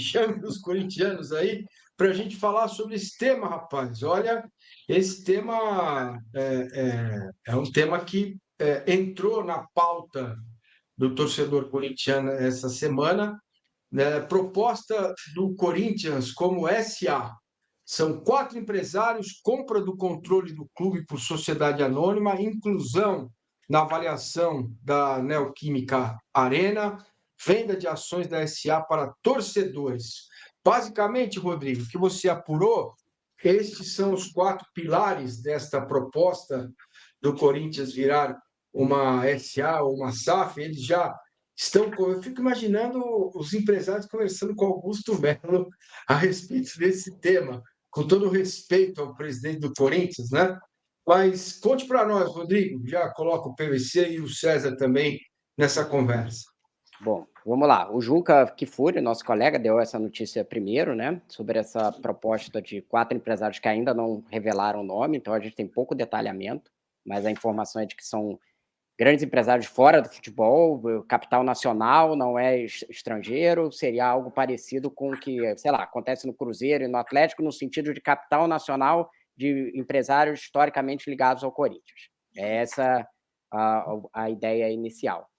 chame os corintianos aí para a gente falar sobre esse tema, rapaz. Olha, esse tema é um tema que entrou na pauta do torcedor corintiano essa semana, né? Proposta do Corinthians como SA. São 4 empresários, compra do controle do clube por sociedade anônima, inclusão na avaliação da Neoquímica Arena, venda de ações da SA para torcedores. Basicamente, Rodrigo, o que você apurou, estes são os 4 pilares desta proposta do Corinthians virar uma SA ou uma SAF. Eles já estão. Eu fico imaginando os empresários conversando com Augusto Melo a respeito desse tema, com todo respeito ao presidente do Corinthians, né? Mas conte para nós, Rodrigo, já coloca o PVC e o César também nessa conversa. Bom, vamos lá. O Juca Kfouri, nosso colega, deu essa notícia primeiro, né? Sobre essa proposta de 4 empresários que ainda não revelaram o nome, então a gente tem pouco detalhamento, mas a informação é de que são grandes empresários fora do futebol, capital nacional, não é estrangeiro, seria algo parecido com o que, sei lá, acontece no Cruzeiro e no Atlético, no sentido de capital nacional de empresários historicamente ligados ao Corinthians. É essa a ideia inicial.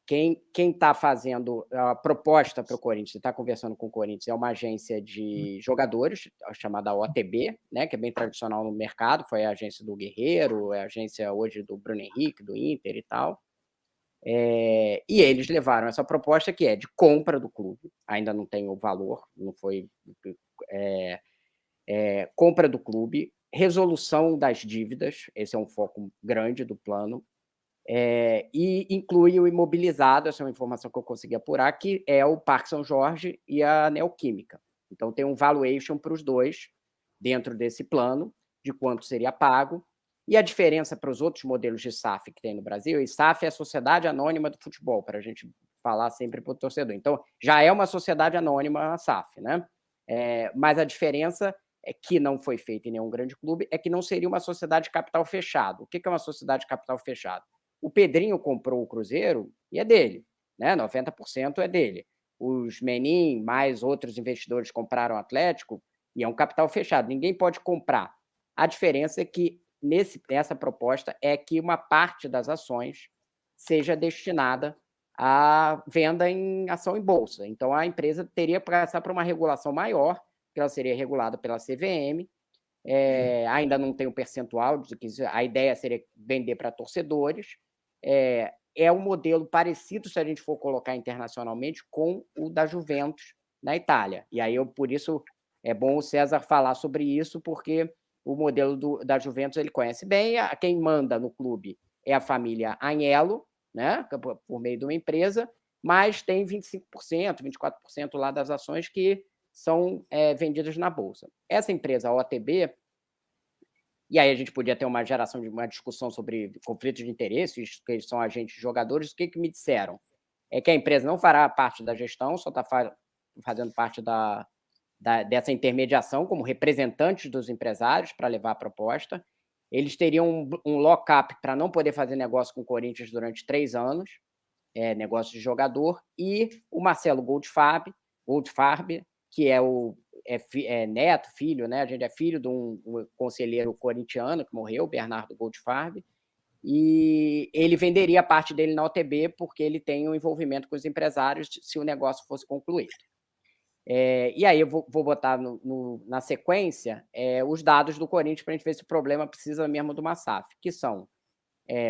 Quem está fazendo a proposta para o Corinthians, está conversando com o Corinthians, é uma agência de jogadores, chamada OTB, né, que é bem tradicional no mercado, foi a agência do Guerreiro, é a agência hoje do Bruno Henrique, do Inter e tal. E eles levaram essa proposta que é de compra do clube, ainda não tem o valor, não foi compra do clube, resolução das dívidas, esse é um foco grande do plano, e inclui o imobilizado, essa é uma informação que eu consegui apurar, que é o Parque São Jorge e a Neoquímica. Então, tem um valuation para os dois dentro desse plano, de quanto seria pago. E a diferença para os outros modelos de SAF que tem no Brasil, e SAF é a Sociedade Anônima do Futebol, para a gente falar sempre para o torcedor. Então, já é uma sociedade anônima a SAF, né? Mas a diferença que não foi feita em nenhum grande clube é que não seria uma sociedade de capital fechado. O que é uma sociedade de capital fechado? O Pedrinho comprou o Cruzeiro e é dele, né? 90% é dele. Os Menin, mais outros investidores compraram o Atlético e é um capital fechado. Ninguém pode comprar. A diferença é que nessa proposta é que uma parte das ações seja destinada à venda em ação em bolsa. Então, a empresa teria que passar por uma regulação maior, que ela seria regulada pela CVM. Ainda não tem um percentual, a ideia seria vender para torcedores. É um modelo parecido, se a gente for colocar internacionalmente, com o da Juventus na Itália. E aí, por isso, é bom o César falar sobre isso, porque o modelo da Juventus ele conhece bem. Quem manda no clube é a família Agnello, né, por meio de uma empresa, mas tem 25%, 24% lá das ações que são vendidas na Bolsa. Essa empresa, a OTB, e aí a gente podia ter uma discussão sobre conflitos de interesses, que eles são agentes de jogadores. O que me disseram? É que a empresa não fará parte da gestão, só está fazendo parte dessa intermediação como representantes dos empresários para levar a proposta. Eles teriam um lock-up para não poder fazer negócio com o Corinthians durante 3 anos, negócio de jogador, e o Marcelo Goldfarb, que é neto, filho, né? A gente é filho de um conselheiro corintiano que morreu, Bernardo Goldfarb, e ele venderia a parte dele na OTB porque ele tem um envolvimento com os empresários se o negócio fosse concluído. E aí eu vou botar na sequência os dados do Corinthians para a gente ver se o problema precisa mesmo de uma SAF, que são,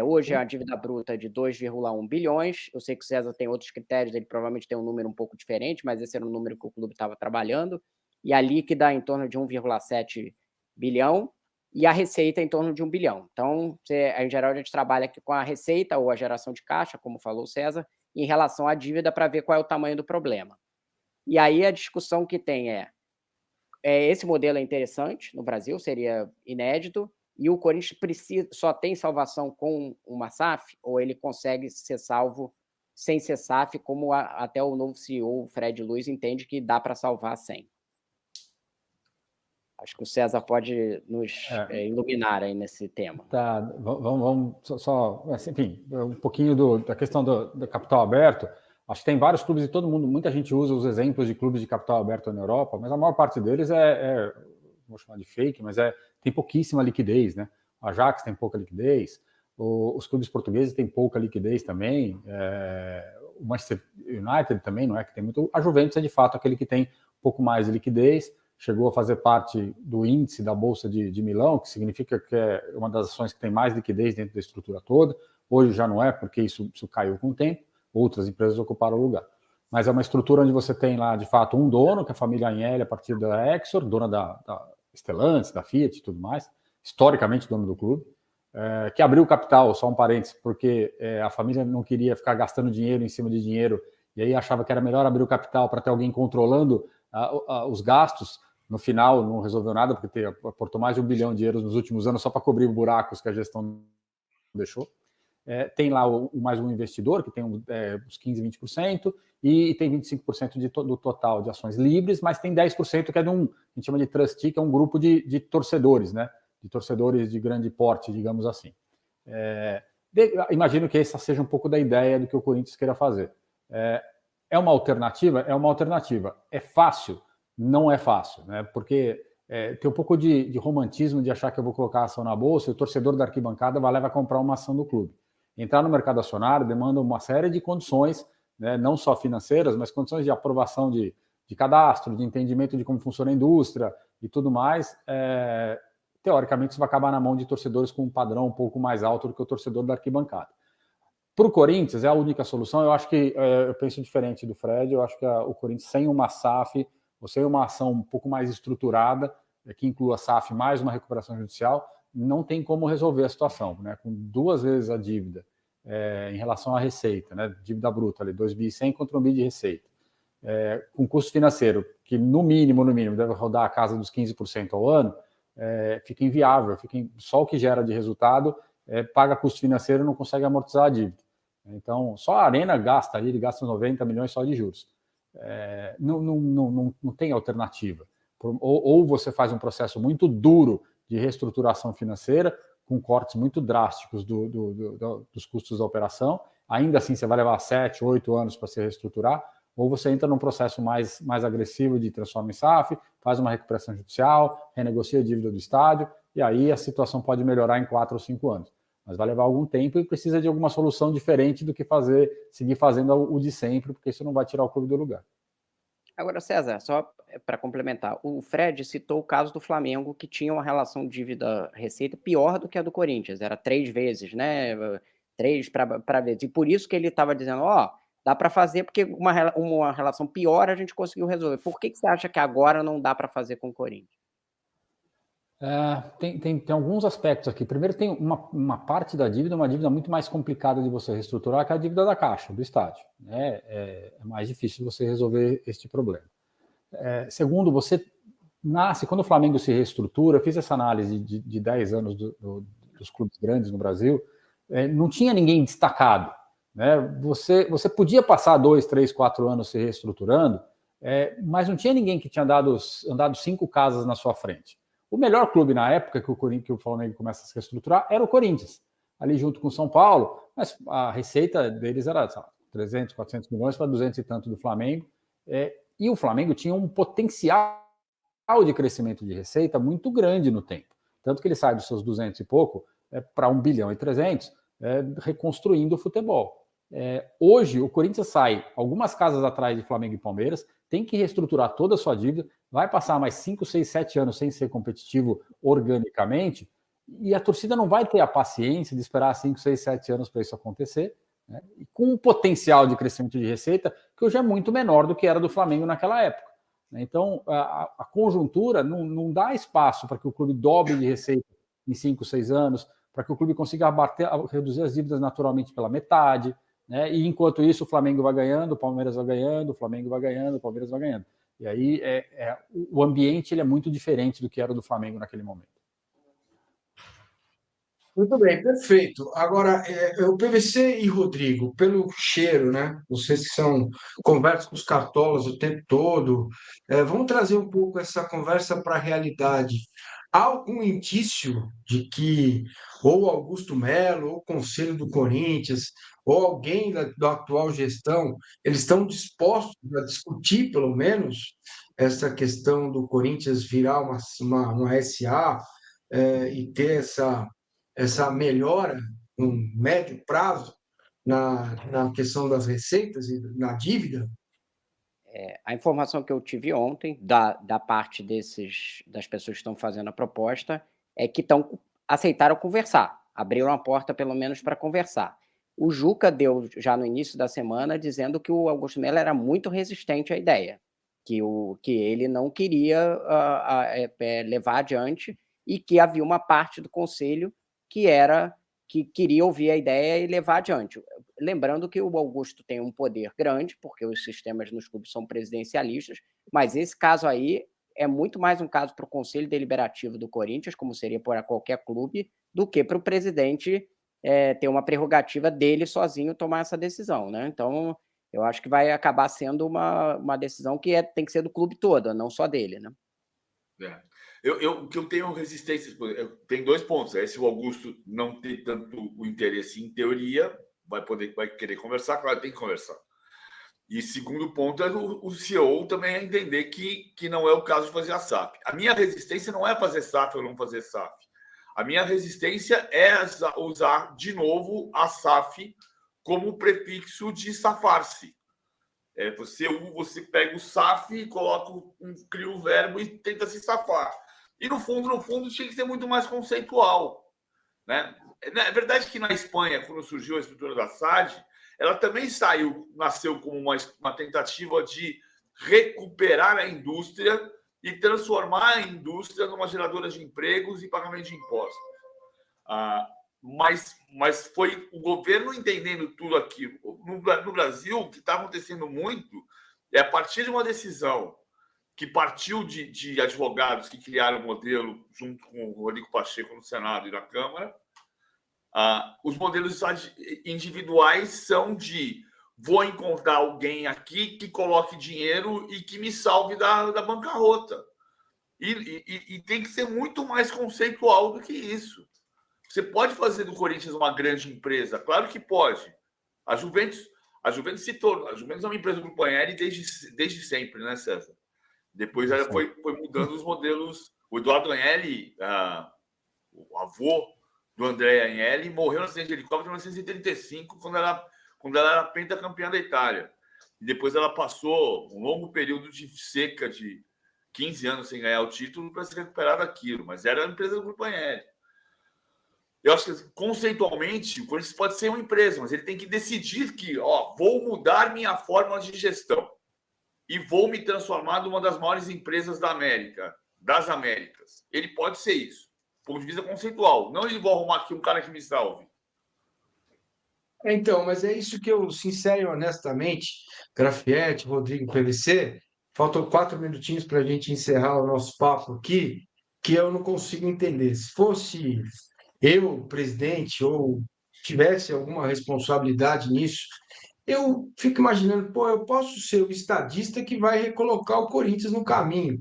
hoje a dívida bruta de 2,1 bilhões, eu sei que o César tem outros critérios, ele provavelmente tem um número um pouco diferente, mas esse era o número que o clube estava trabalhando, e a líquida em torno de 1,7 bilhão, e a receita em torno de 1 bilhão. Então, em geral, a gente trabalha aqui com a receita ou a geração de caixa, como falou o César, em relação à dívida para ver qual é o tamanho do problema. E aí a discussão que tem esse modelo é interessante no Brasil, seria inédito, e o Corinthians só tem salvação com uma SAF, ou ele consegue ser salvo sem ser SAF, como até o novo CEO, o Fred Luiz, entende que dá para salvar sem. Acho que o César pode nos iluminar aí nesse tema. Tá, vamos só assim, enfim, um pouquinho da questão do capital aberto. Acho que tem vários clubes e todo mundo, muita gente usa os exemplos de clubes de capital aberto na Europa, mas a maior parte deles vou chamar de fake, mas tem pouquíssima liquidez, né? O Ajax tem pouca liquidez, os clubes portugueses têm pouca liquidez também, o Manchester United também, não é que tem muito. A Juventus é de fato aquele que tem um pouco mais de liquidez, chegou a fazer parte do índice da Bolsa de Milão, que significa que é uma das ações que tem mais liquidez dentro da estrutura toda. Hoje já não é, porque isso caiu com o tempo, outras empresas ocuparam o lugar. Mas é uma estrutura onde você tem lá, de fato, um dono, que é a família Agnelli, a partir da Exor, dona da Stellantis, da Fiat e tudo mais, historicamente dono do clube, que abriu capital, só um parênteses, porque a família não queria ficar gastando dinheiro em cima de dinheiro, e aí achava que era melhor abrir o capital para ter alguém controlando os gastos. No final, não resolveu nada, porque aportou mais de €1 bilhão nos últimos anos só para cobrir buracos que a gestão deixou. Tem lá mais um investidor, que tem uns 15%, 20%, e tem 25% do total de ações livres, mas tem 10% que é a gente chama de trustee, que é um grupo de torcedores, né? De torcedores de grande porte, digamos assim. Imagino que essa seja um pouco da ideia do que o Corinthians queira fazer. É uma alternativa? É uma alternativa. É fácil? Não é fácil, né? Porque tem um pouco de romantismo de achar que eu vou colocar a ação na bolsa e o torcedor da arquibancada vai lá e vai comprar uma ação do clube. Entrar no mercado acionário demanda uma série de condições, né, não só financeiras, mas condições de aprovação de cadastro, de entendimento de como funciona a indústria e tudo mais. Teoricamente, isso vai acabar na mão de torcedores com um padrão um pouco mais alto do que o torcedor da arquibancada. Para o Corinthians, é a única solução. Eu acho que, eu penso diferente do Fred, eu acho que o Corinthians, sem uma SAF, ou sem uma ação um pouco mais estruturada, que inclua SAF mais uma recuperação judicial, não tem como resolver a situação, né? Com 2 vezes a dívida em relação à receita, né? Dívida bruta ali, 2.100 bi contra 1 bi de receita, com custo financeiro que no mínimo deve rodar a casa dos 15% ao ano, fica inviável, só o que gera de resultado paga custo financeiro e não consegue amortizar a dívida. Então, só a Arena ele gasta 90 milhões só de juros. Não tem alternativa. Ou você faz um processo muito duro de reestruturação financeira, com cortes muito drásticos dos custos da operação, ainda assim você vai levar 7, 8 anos para se reestruturar, ou você entra num processo mais agressivo de transforma em SAF, faz uma recuperação judicial, renegocia a dívida do estádio, e aí a situação pode melhorar em 4 ou 5 anos. Mas vai levar algum tempo e precisa de alguma solução diferente do que seguir fazendo o de sempre, porque isso não vai tirar o clube do lugar. Agora, César, só para complementar, o Fred citou o caso do Flamengo, que tinha uma relação dívida-receita pior do que a do Corinthians, era 3 vezes, né? 3 para vezes. E por isso que ele estava dizendo, dá para fazer, porque uma relação pior a gente conseguiu resolver. Por que você acha que agora não dá para fazer com o Corinthians? Tem alguns aspectos aqui. Primeiro, tem uma parte da dívida, uma dívida muito mais complicada de você reestruturar, que é a dívida da Caixa, do estádio. É mais difícil você resolver este problema. Segundo, você nasce, quando o Flamengo se reestrutura, eu fiz essa análise de 10 anos dos clubes grandes no Brasil, não tinha ninguém destacado, né? Você podia passar 2, 3, 4 anos se reestruturando, mas não tinha ninguém que tinha andado 5 casas na sua frente. O melhor clube na época que o Flamengo começa a se reestruturar era o Corinthians, ali junto com o São Paulo, mas a receita deles era 300, 400 milhões para 200 e tanto do Flamengo, e o Flamengo tinha um potencial de crescimento de receita muito grande no tempo, tanto que ele sai dos seus 200 e pouco para 1 bilhão e 300, reconstruindo o futebol. Hoje, o Corinthians sai algumas casas atrás de Flamengo e Palmeiras, tem que reestruturar toda a sua dívida, vai passar mais 5, 6, 7 anos sem ser competitivo organicamente, e a torcida não vai ter a paciência de esperar 5, 6, 7 anos para isso acontecer, né? E com um potencial de crescimento de receita que hoje é muito menor do que era do Flamengo naquela época. Então, a conjuntura não dá espaço para que o clube dobre de receita em 5, 6 anos, para que o clube consiga reduzir as dívidas naturalmente pela metade, né? E enquanto isso, o Flamengo vai ganhando, o Palmeiras vai ganhando, o Flamengo vai ganhando, o Palmeiras vai ganhando. E aí o ambiente ele é muito diferente do que era do Flamengo naquele momento. Muito bem, perfeito. Agora, o PVC e Rodrigo, pelo cheiro, né? Vocês que conversam com os cartolas o tempo todo, vamos trazer um pouco essa conversa para a realidade. há algum indício de que ou Augusto Melo, ou o Conselho do Corinthians, ou alguém da atual gestão, eles estão dispostos a discutir, pelo menos, essa questão do Corinthians virar uma SA, e ter essa melhora, um médio prazo, na questão das receitas e na dívida? A informação que eu tive ontem, da parte das pessoas que estão fazendo a proposta, é que aceitaram conversar, abriram a porta pelo menos para conversar. O Juca deu já no início da semana dizendo que o Augusto Melo era muito resistente à ideia, que ele não queria levar adiante e que havia uma parte do conselho que queria ouvir a ideia e levar adiante. Lembrando que o Augusto tem um poder grande, porque os sistemas nos clubes são presidencialistas, mas esse caso aí é muito mais um caso para o Conselho Deliberativo do Corinthians, como seria para qualquer clube, do que para o presidente ter uma prerrogativa dele sozinho tomar essa decisão, né? Então, eu acho que vai acabar sendo uma decisão que tem que ser do clube todo, não só dele, né? O que eu tenho resistência, tem 2 pontos. Se o Augusto não tem tanto o interesse em teoria, vai querer conversar, claro, tem que conversar. E segundo ponto é o CEO também entender que não é o caso de fazer a SAF. A minha resistência não é fazer SAF ou não fazer SAF. A minha resistência é usar de novo a SAF como prefixo de safar-se. Você pega o SAF, cria o verbo e tenta se safar. E no fundo, tinha que ser muito mais conceitual, né? É verdade que na Espanha, quando surgiu a estrutura da SAD, ela também nasceu como uma tentativa de recuperar a indústria e transformar a indústria numa geradora de empregos e pagamento de impostos. Mas foi o governo entendendo tudo aquilo. No Brasil, o que está acontecendo muito é, a partir de uma decisão que partiu de advogados que criaram o modelo junto com o Rodrigo Pacheco no Senado e na Câmara, os modelos individuais são de vou encontrar alguém aqui que coloque dinheiro e que me salve da bancarrota. E tem que ser muito mais conceitual do que isso. Você pode fazer do Corinthians uma grande empresa? Claro que pode. A Juventus se tornou... A Juventus é uma empresa do Grupo Agnelli desde sempre, né, César? Depois ela foi mudando os modelos. O Eduardo Agnelli, o avô do André Agnelli, morreu no acidente de helicóptero em 1935, quando ela era pentacampeã da Itália. E depois ela passou um longo período de seca de 15 anos sem ganhar o título para se recuperar daquilo. Mas era a empresa do Grupo Agnelli. Eu acho que, conceitualmente, o Corinthians pode ser uma empresa, mas ele tem que decidir que vou mudar minha fórmula de gestão e vou me transformar numa das maiores empresas das Américas. Ele pode ser isso, do ponto de vista conceitual. Não ele vou arrumar aqui um cara que me salve. Então, mas é isso que eu, sincero e honestamente, Grafietti, Rodrigo, PVC, faltam 4 minutinhos para a gente encerrar o nosso papo aqui, que eu não consigo entender. Se fosse eu, presidente, ou tivesse alguma responsabilidade nisso, eu fico imaginando, eu posso ser o estadista que vai recolocar o Corinthians no caminho.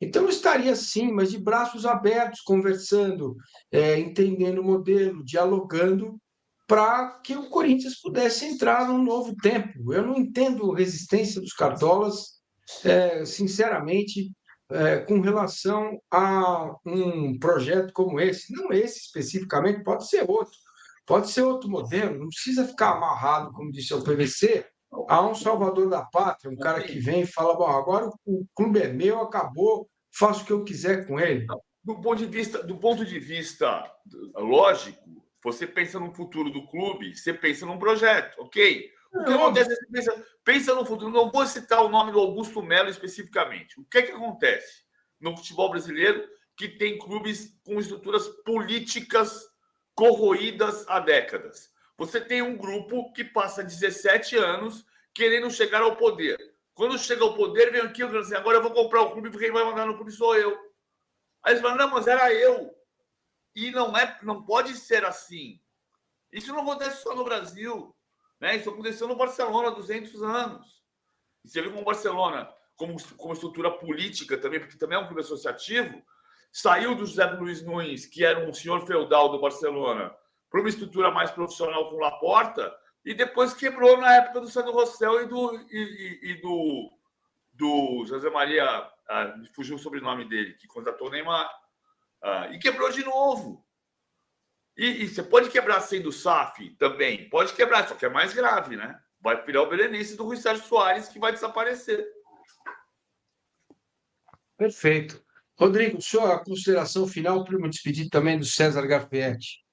Então, eu estaria sim, mas de braços abertos, conversando, entendendo o modelo, dialogando, para que o Corinthians pudesse entrar num novo tempo. Eu não entendo resistência dos cartolas, sinceramente, com relação a um projeto como esse. Não esse especificamente, pode ser outro modelo, não precisa ficar amarrado, como disse o PVC, a um salvador da pátria, um cara que vem e fala, bom, agora o clube é meu, acabou, faço o que eu quiser com ele. Do ponto de vista lógico, você pensa no futuro do clube, você pensa num projeto, ok? O que acontece é que você pensa no futuro. Não vou citar o nome do Augusto Melo especificamente. O que acontece no futebol brasileiro que tem clubes com estruturas políticas corroídas há décadas? Você tem um grupo que passa 17 anos querendo chegar ao poder. Quando chega ao poder, vem aquilo e fala assim, agora eu vou comprar o clube porque quem vai mandar no clube sou eu. Aí eles falam, não, mas era eu. E não pode ser assim. Isso não acontece só no Brasil. Né? Isso aconteceu no Barcelona há 200 anos. E você vê como o Barcelona, como estrutura política também, porque também é um clube associativo, saiu do José Luiz Nunes, que era um senhor feudal do Barcelona, para uma estrutura mais profissional com Laporta, e depois quebrou na época do Sandro Rossell e do José Maria, me fugiu o sobrenome dele, que contratou o Neymar, e quebrou de novo. E você pode quebrar sendo SAF também, pode quebrar, só que é mais grave, né? Vai virar o belenense do Rui Sérgio Soares, que vai desaparecer. Perfeito. Rodrigo, sua consideração final para me despedir também do César Garfietti.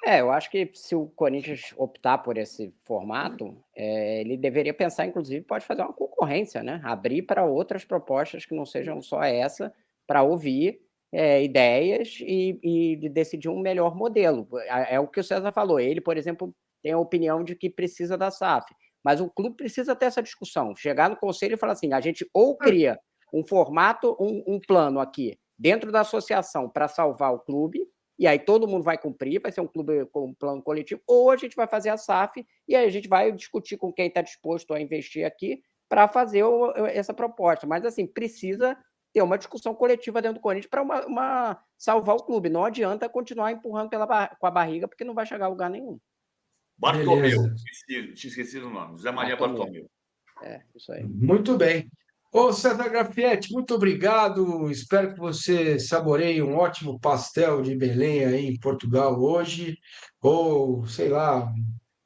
Eu acho que se o Corinthians optar por esse formato, ele deveria pensar, inclusive, pode fazer uma concorrência, né? Abrir para outras propostas que não sejam só essa, para ouvir ideias e decidir um melhor modelo. É o que o César falou. Ele, por exemplo, tem a opinião de que precisa da SAF, mas o clube precisa ter essa discussão. Chegar no conselho e falar assim, a gente ou cria um formato, um plano aqui dentro da associação para salvar o clube, e aí todo mundo vai cumprir, vai ser um clube com um plano coletivo, ou a gente vai fazer a SAF e aí a gente vai discutir com quem está disposto a investir aqui para fazer essa proposta. Mas, assim, precisa ter uma discussão coletiva dentro do Corinthians para salvar o clube. Não adianta continuar empurrando com a barriga, porque não vai chegar a lugar nenhum. Bartomeu, tinha esquecido o nome. José Maria Bartomeu. Isso aí. Muito bem. Ô, César Grafietti, muito obrigado. Espero que você saboreie um ótimo pastel de Belém aí em Portugal hoje. Ou, sei lá,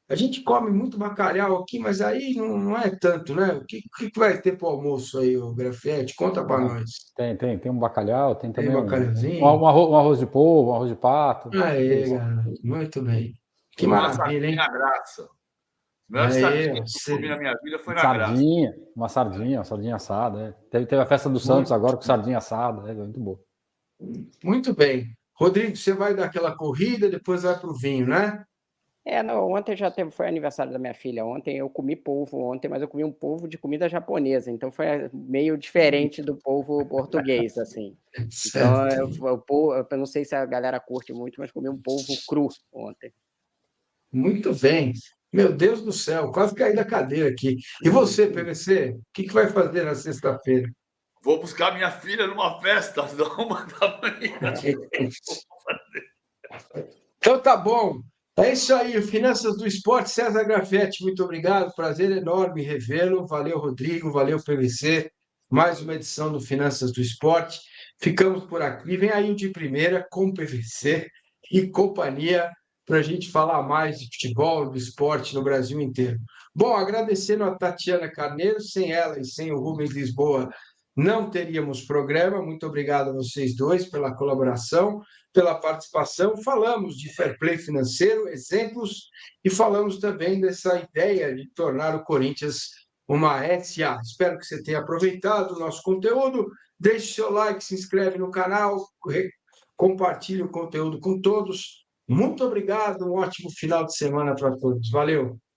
a gente come muito bacalhau aqui, mas aí não é tanto, né? O que vai ter para o almoço aí, ô Grafietti? Conta para nós. Tem um bacalhau, tem também bacalhauzinho? um arroz de polvo, um arroz de pato. Aê, garoto, muito bem. Que maravilha, hein? Uma graça. A melhor sardinha que eu comi na minha vida foi na graça. Uma sardinha assada. Teve a festa do Santos agora com sardinha assada, muito boa. Muito bem. Rodrigo, você vai dar aquela corrida, depois vai para o vinho, né? Não, ontem foi aniversário da minha filha. Ontem eu comi polvo mas eu comi um polvo de comida japonesa, então foi meio diferente do polvo português, assim. Então, eu não sei se a galera curte muito, mas comi um polvo cru ontem. Muito bem. Meu Deus do céu, quase caí da cadeira aqui. E você, PVC, o que vai fazer na sexta-feira? Vou buscar minha filha numa festa às 1h da manhã. Então tá bom. É isso aí, Finanças do Esporte, César Grafietti, muito obrigado, prazer enorme revê-lo. Valeu, Rodrigo, valeu, PVC. Mais uma edição do Finanças do Esporte. Ficamos por aqui. Vem aí o de primeira com o PVC e companhia para a gente falar mais de futebol, do esporte no Brasil inteiro. Bom, agradecendo a Tatiana Carneiro, sem ela e sem o Rubens Lisboa, não teríamos programa. Muito obrigado a vocês dois pela colaboração, pela participação. Falamos de fair play financeiro, exemplos, e falamos também dessa ideia de tornar o Corinthians uma SA. Espero que você tenha aproveitado o nosso conteúdo. Deixe seu like, se inscreve no canal, compartilhe o conteúdo com todos. Muito obrigado, um ótimo final de semana para todos. Valeu!